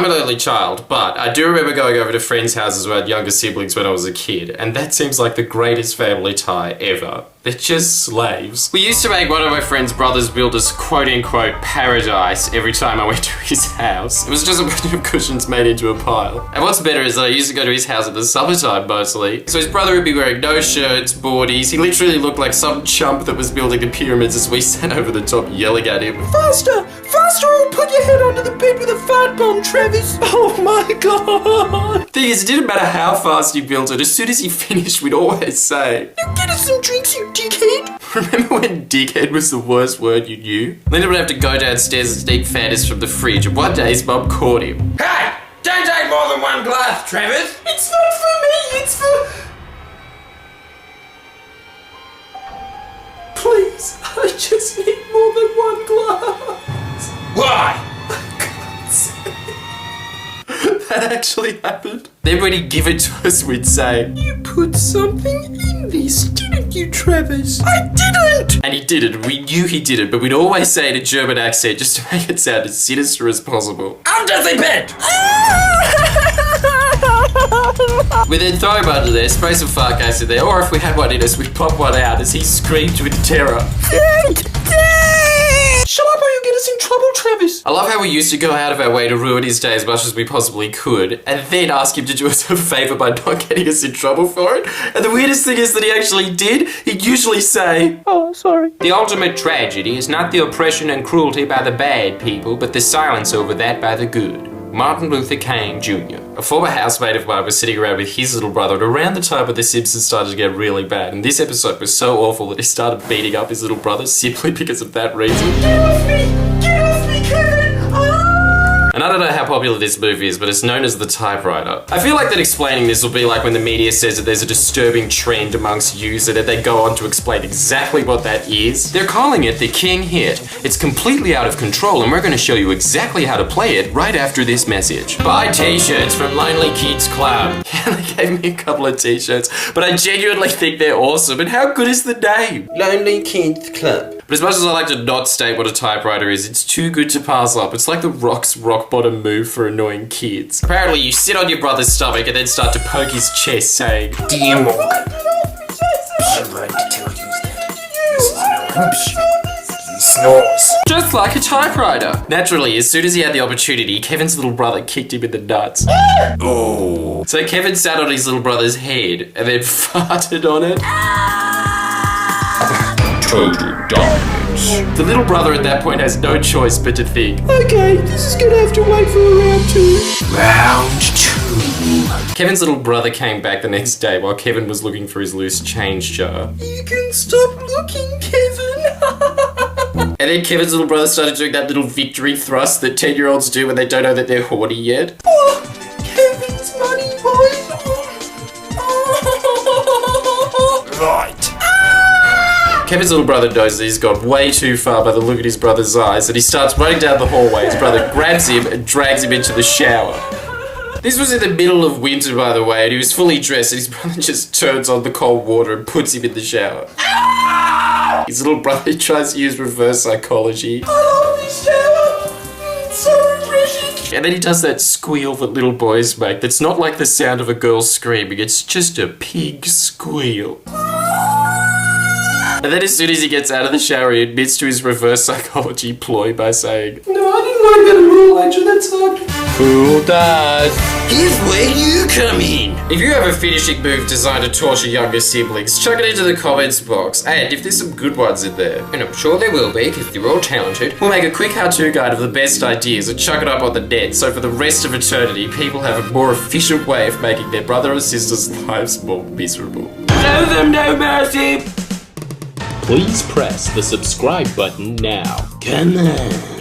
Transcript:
I'm an only child, but I do remember going over to friends' houses who had younger siblings when I was a kid, and that seems like the greatest family tie ever. They're just slaves. We used to make one of my friend's brothers build us quote-unquote paradise every time I went to his house. It was just a bunch of cushions made into a pile. And what's better is that I used to go to his house at the summertime mostly. So his brother would be wearing no shirts, boardies. He literally looked like some chump that was building the pyramids as we sat over the top yelling at him. Faster! Faster or put your head under the bed with a fart bomb, Travis! Oh my god! Thing is, it didn't matter how fast he built it. As soon as he finished, we'd always say, "You get us some drinks, you dickhead!" Remember when dickhead was the worst word you knew? Linda would have to go downstairs and sneak Fantas from the fridge, and one day his mum caught him. Hey! Don't take more than one glass, Travis! It's not for me, it's for... Please, I just need more than one glass. Why? That actually happened. Then when he'd give it to us, we'd say, "You put something in this, didn't you, Travis?" "I didn't!" And he didn't. We knew he didn't, but we'd always say it in a German accent just to make it sound as sinister as possible. Under the bed! We'd then throw him under there, spray some fart gas in there, or if we had one in us, we'd pop one out as he screamed with terror. Shut up or you'll get us in trouble, Travis. I love how we used to go out of our way to ruin his day as much as we possibly could, and then ask him to do us a favour by not getting us in trouble for it. And the weirdest thing is that he actually did. He'd usually say, "Oh, sorry." The ultimate tragedy is not the oppression and cruelty by the bad people, but the silence over that by the good. Martin Luther King Jr. A former housemate of mine was sitting around with his little brother at around the time when The Simpsons started to get really bad, and this episode was so awful that he started beating up his little brother simply because of that reason. Get off me! Get off me, Kevin! And I don't know how popular this movie is, but it's known as The Typewriter. I feel like that explaining this will be like when the media says that there's a disturbing trend amongst youths and then they go on to explain exactly what that is. They're calling it the King Hit. It's completely out of control and we're going to show you exactly how to play it right after this message. Buy t-shirts from Lonely Kids Club. Yeah, they gave me a couple of t-shirts, but I genuinely think they're awesome. And how good is the name? Lonely Kids Club. But as much as I like to not state what a typewriter is, it's too good to pass up. It's like the Rock's rock bottom move for annoying kids. Apparently you sit on your brother's stomach and then start to poke his chest saying, "Dear Morgan, I'm going to tell you that he snores." just like a typewriter. Naturally, as soon as he had the opportunity, Kevin's little brother kicked him in the nuts. Oh. So Kevin sat on his little brother's head and then farted on it. Total dominance. The little brother at that point has no choice but to think, Okay, this is gonna have to wait for round 2. Round 2. Kevin's little brother came back the next day while Kevin was looking for his loose change jar. You can stop looking, Kevin. And then Kevin's little brother started doing that little victory thrust that 10-year-olds do when they don't know that they're horny yet. Oh, Kevin's money, boys. Right. Kevin's little brother knows that he's gone way too far by the look at his brother's eyes, and he starts running down the hallway. His brother grabs him and drags him into the shower. This was in the middle of winter, by the way, and he was fully dressed, and his brother just turns on the cold water and puts him in the shower. His little brother tries to use reverse psychology. I love this shower. It's so refreshing. And then he does that squeal that little boys make that's not like the sound of a girl screaming, it's just a pig squeal. And then as soon as he gets out of the shower, he admits to his reverse psychology ploy by saying, No, I didn't like that at all, Angel. That sucked. "Fool does." Here's where you come in. If you have a finishing move designed to torture younger siblings, chuck it into the comments box. And if there's some good ones in there, and I'm sure there will be because they're all talented, we'll make a quick how-to guide of the best ideas and chuck it up on the net so for the rest of eternity, people have a more efficient way of making their brother or sister's lives more miserable. Show them no mercy! Please press the subscribe button now. Come on.